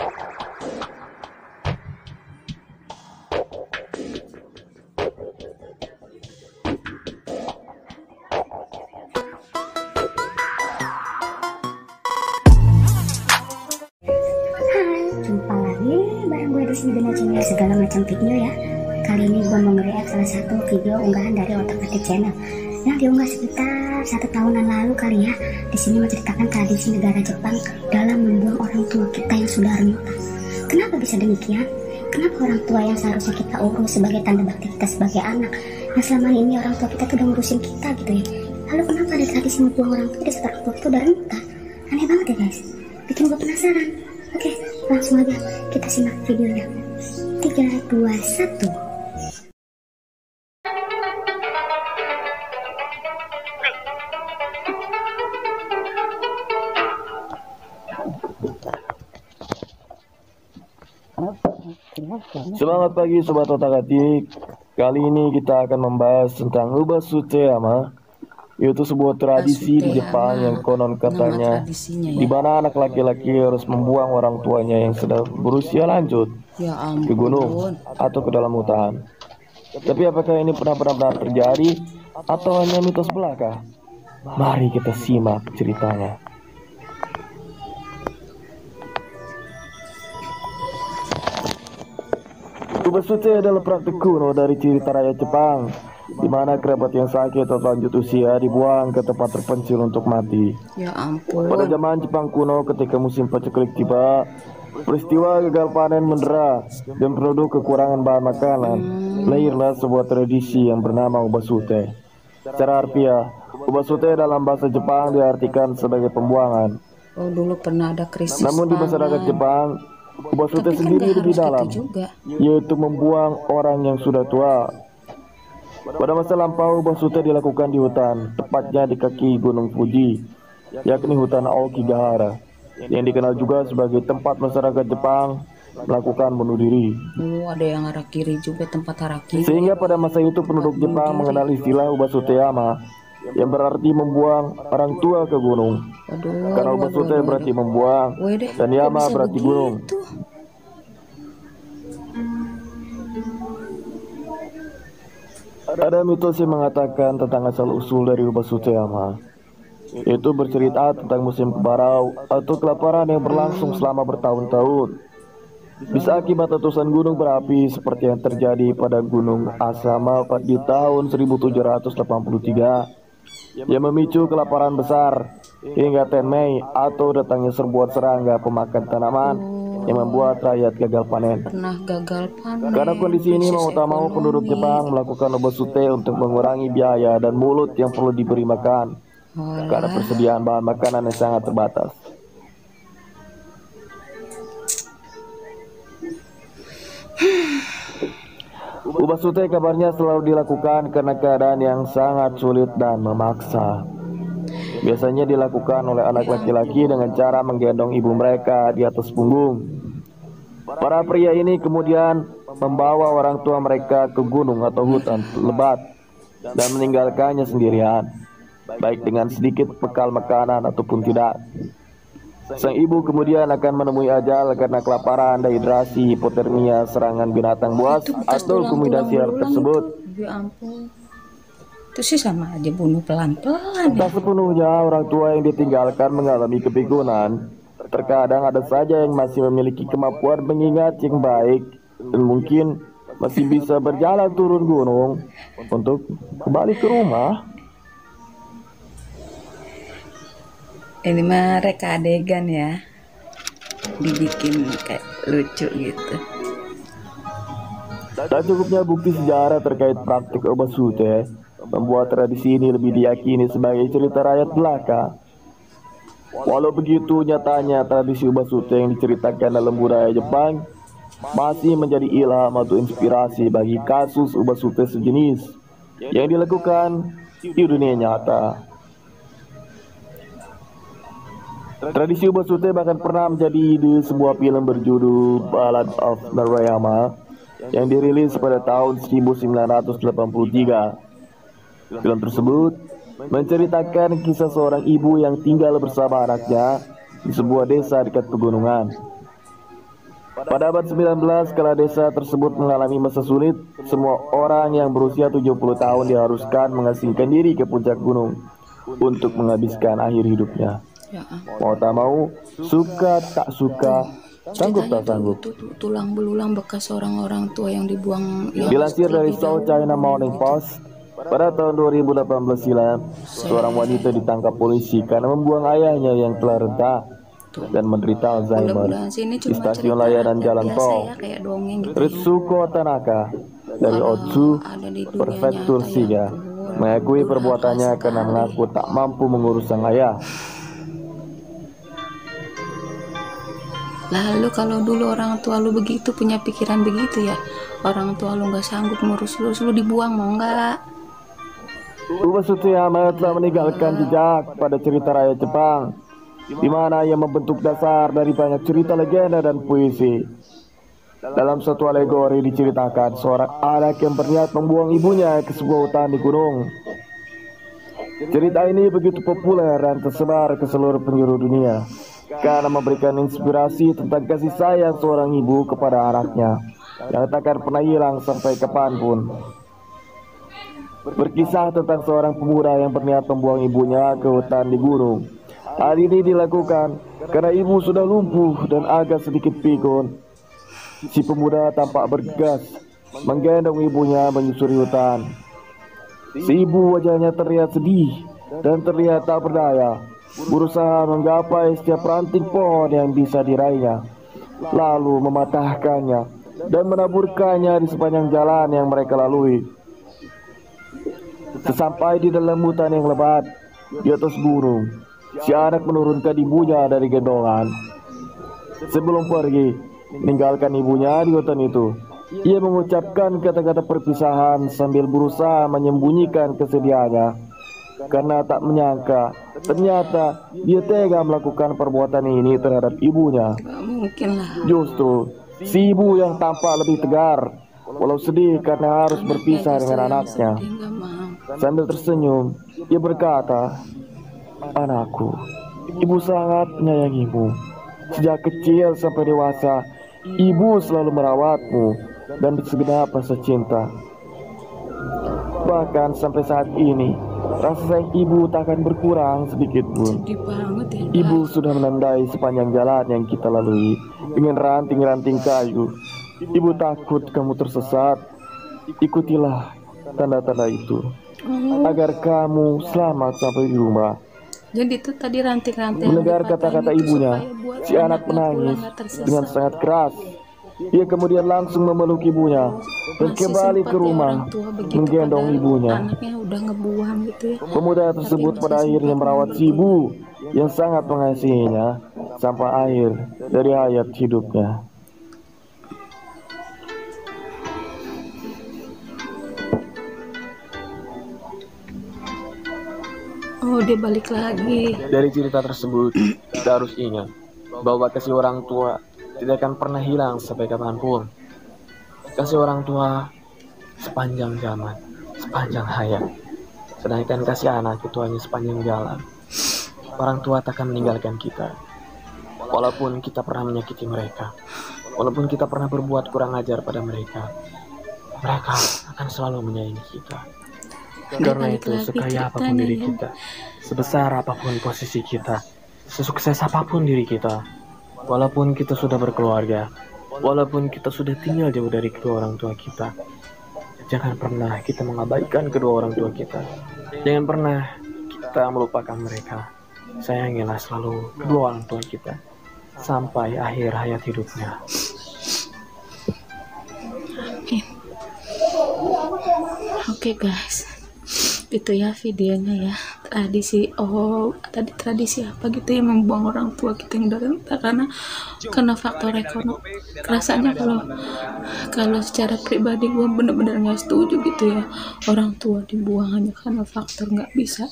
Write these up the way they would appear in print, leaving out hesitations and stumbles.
Jumpa lagi bareng gue di sini dengan channel segala macam video ya. Kali ini gue mau nge-react salah satu video unggahan dari Otak Atik Channel yang diunggah sekitar 1 tahunan lalu kali ya. Di sini menceritakan tradisi negara Jepang dalam membuang orang tua kita yang sudah renta. Kenapa bisa demikian? Kenapa orang tua yang seharusnya kita urus sebagai tanda bakti kita sebagai anak, yang selama ini orang tua kita tuh udah ngurusin kita gitu ya, lalu kenapa ada tradisi membuang orang tua di saat orang tua kita udah renta? Aneh banget ya guys, bikin gue penasaran. Oke, langsung aja kita simak videonya. 3, 2, 1. Selamat pagi Sobat Otak Atik. Kali ini kita akan membahas tentang Ubasuteyama, yaitu sebuah tradisi di Jepang yang konon katanya di mana anak laki-laki harus membuang orang tuanya yang sudah berusia lanjut ke gunung atau ke dalam hutan. Tapi apakah ini benar-benar terjadi atau hanya mitos belaka? Mari kita simak ceritanya. Ubasute adalah praktik kuno dari cerita rakyat Jepang, di mana kerabat yang sakit atau lanjut usia dibuang ke tempat terpencil untuk mati. Ya ampun. Pada zaman Jepang kuno, ketika musim paceklik tiba, peristiwa gagal panen mendera dan penduduk kekurangan bahan makanan, lahirlah sebuah tradisi yang bernama Ubasute. Secara harfiah, Ubasute dalam bahasa Jepang diartikan sebagai pembuangan. Oh, dulu pernah ada krisis. Namun di masyarakat Jepang, Ubasute sendiri lebih dalam, yaitu membuang orang yang sudah tua. Pada masa lampau, Ubasute dilakukan di hutan, tepatnya di kaki Gunung Fuji, yakni hutan Aokigahara, yang dikenal juga sebagai tempat masyarakat Jepang melakukan bunuh diri. Oh, ada yang arah kiri juga tempat harakiri. Sehingga pada masa itu penduduk Jepang mengenal istilah Ubasuteyama, yang berarti membuang orang tua ke gunung. Karena Ubasute berarti membuang, dan Yama berarti gunung. Ada mitos yang mengatakan tentang asal-usul dari Ubasuteyama, yaitu bercerita tentang musim kemarau atau kelaparan yang berlangsung selama bertahun-tahun. Bisa akibat letusan gunung berapi seperti yang terjadi pada Gunung Asama di tahun 1783, yang memicu kelaparan besar hingga Tenmei atau datangnya serbuan serangga pemakan tanaman yang membuat rakyat gagal panen. Karena kondisi ini mau tak mau penduduk Jepang melakukan Ubasute untuk mengurangi biaya dan mulut yang perlu diberi makan, karena persediaan bahan makanan yang sangat terbatas. Ubasute kabarnya selalu dilakukan karena keadaan yang sangat sulit dan memaksa. Biasanya dilakukan oleh anak laki-laki dengan cara menggendong ibu mereka di atas punggung. Para pria ini kemudian membawa orang tua mereka ke gunung atau hutan lebat dan meninggalkannya sendirian, baik dengan sedikit bekal makanan ataupun tidak. Sang ibu kemudian akan menemui ajal karena kelaparan, dehidrasi, hipotermia, serangan binatang buas atau kumidasi tersebut. Ya ampun. Itu sih sama aja bunuh pelan-pelan. Tak sepenuhnya orang tua yang ditinggalkan mengalami kepikunan. Terkadang ada saja yang masih memiliki kemampuan mengingat yang baik dan mungkin masih bisa berjalan turun gunung untuk kembali ke rumah. Ini mah reka adegan ya, dibikin kayak lucu gitu. Tak cukupnya bukti sejarah terkait praktik Ubasute membuat tradisi ini lebih diyakini sebagai cerita rakyat belaka. Walau begitu, nyatanya tradisi Ubasute yang diceritakan dalam budaya Jepang masih menjadi ilham atau inspirasi bagi kasus Ubasute sejenis yang dilakukan di dunia nyata. Tradisi Ubasute bahkan pernah menjadi ide sebuah film berjudul Ballad of Narayama yang dirilis pada tahun 1983. Film tersebut menceritakan kisah seorang ibu yang tinggal bersama anaknya di sebuah desa dekat pegunungan. Pada abad 19, kala desa tersebut mengalami masa sulit, semua orang yang berusia 70 tahun diharuskan mengasingkan diri ke puncak gunung untuk menghabiskan akhir hidupnya. Ya, Mau tak mau, suka tak suka, sanggup ceritanya tak sanggup. tuh tulang belulang bekas orang-orang tua yang dibuang yang Dilansir dari terlebih South dahulu China Morning gitu. Post, pada tahun 2018 silam, seorang wanita ditangkap polisi karena membuang ayahnya yang telah renta dan menderita Alzheimer Bulan-bulan sini di cuma stasiun cerita layanan rakyat jalan biasa tol ya, kayak dongeng gitu. Ritsuko Tanaka dari Kalau Otsu, ada di dunia Prefektur nyata, ya Shiga, ampun, mengakui durhaka perbuatannya karena sekali. mengaku tak mampu mengurus sang ayah. Lalu kalau dulu orang tua lu begitu, punya pikiran begitu ya, orang tua lu nggak sanggup ngurus lu dibuang mau nggak? Uba Tsutsuyama telah meninggalkan jejak pada cerita rakyat Jepang, di mana ia membentuk dasar dari banyak cerita legenda dan puisi. Dalam satu alegori diceritakan seorang anak yang berniat membuang ibunya ke sebuah hutan di gunung. Cerita ini begitu populer dan tersebar ke seluruh penjuru dunia karena memberikan inspirasi tentang kasih sayang seorang ibu kepada anaknya yang takkan pernah hilang sampai kapanpun. Berkisah tentang seorang pemuda yang berniat membuang ibunya ke hutan di gunung. Hal ini dilakukan karena ibu sudah lumpuh dan agak sedikit pikun. Si pemuda tampak bergegas menggendong ibunya menyusuri hutan. Si ibu wajahnya terlihat sedih dan terlihat tak berdaya, berusaha menggapai setiap ranting pohon yang bisa diraihnya, lalu mematahkannya dan menaburkannya di sepanjang jalan yang mereka lalui. Sesampai di dalam hutan yang lebat di atas gunung, si anak menurunkan ibunya dari gendongan. Sebelum pergi meninggalkan ibunya di hutan itu, ia mengucapkan kata-kata perpisahan sambil berusaha menyembunyikan kesedihannya karena tak menyangka ternyata dia tega melakukan perbuatan ini terhadap ibunya. Gak mungkin lah. Justru si ibu yang tampak lebih tegar, walau sedih karena harus berpisah dengan anaknya. Sambil tersenyum, ia berkata, "Anakku, ibu sangat menyayangimu. Sejak kecil sampai dewasa, ibu selalu merawatmu dan segenap rasa cinta. Bahkan sampai saat ini, rasa sayang ibu tak akan berkurang sedikit pun. Sedih banget ya. Ibu sudah menandai sepanjang jalan yang kita lalui dengan ranting-ranting kayu. Ibu takut kamu tersesat. Ikutilah tanda-tanda itu agar kamu selamat sampai di rumah." Jadi itu tadi ranting-ranting. Mendengar kata-kata ibunya, si anak menangis dengan sangat keras. Ia kemudian langsung memeluk ibunya dan kembali ke rumah menggendong ibunya. Anaknya udah ngebuang gitu ya. Pemuda tersebut pada akhirnya merawat si ibu yang sangat mengasihinya sampai akhir dari hayat hidupnya. Oh, dia balik lagi. Dari cerita tersebut, kita harus ingat bahwa kasih orang tua tidak akan pernah hilang sampai kapanpun. Kasih orang tua sepanjang zaman, sepanjang hayat. Sedangkan kasih anak itu hanya sepanjang jalan. Orang tua tak akan meninggalkan kita, walaupun kita pernah menyakiti mereka, walaupun kita pernah berbuat kurang ajar pada mereka. Mereka akan selalu menyayangi kita. Karena itu, sekaya apapun diri kita, sebesar apapun posisi kita, sesukses apapun diri kita, walaupun kita sudah berkeluarga, walaupun kita sudah tinggal jauh dari kedua orang tua kita, jangan pernah kita mengabaikan kedua orang tua kita. Jangan pernah kita melupakan mereka. Sayangilah selalu kedua orang tua kita sampai akhir hayat hidupnya. Oke guys, itu ya videonya ya. Tradisi apa gitu yang membuang orang tua kita yang udah renta karena faktor ekonomi. Rasanya kalau secara pribadi gue bener-bener nggak setuju gitu ya, orang tua dibuang hanya karena faktor nggak bisa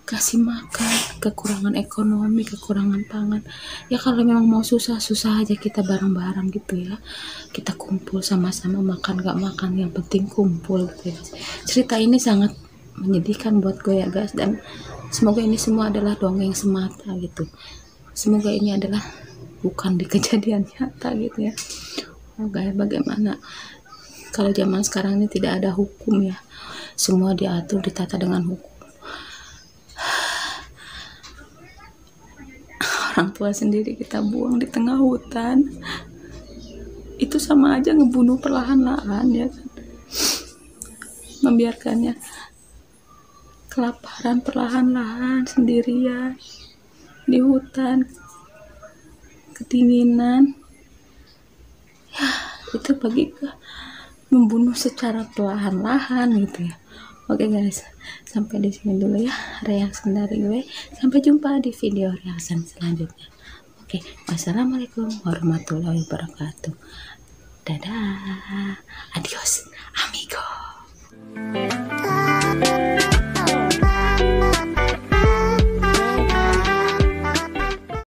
kasih makan, kekurangan ekonomi, kekurangan pangan. Ya kalau memang mau susah aja, kita bareng-bareng gitu ya, kita kumpul sama-sama, makan gak makan yang penting kumpul gitu ya. Cerita ini sangat menyedihkan buat gue ya guys, dan semoga ini semua adalah dongeng semata gitu. Semoga ini adalah bukan di kejadian nyata gitu ya. Bagaimana kalau zaman sekarang ini tidak ada hukum ya, semua diatur ditata dengan hukum. Orang tua sendiri kita buang di tengah hutan, itu sama aja ngebunuh perlahan-lahan ya kan, membiarkannya kelaparan perlahan-lahan sendirian di hutan, kedinginan ya, itu bagi membunuh secara perlahan-lahan gitu ya. Oke guys, sampai di sini dulu ya reaction dari gue. Sampai jumpa di video reaction selanjutnya. Oke, wassalamualaikum warahmatullahi wabarakatuh. Dadah, adios amigo.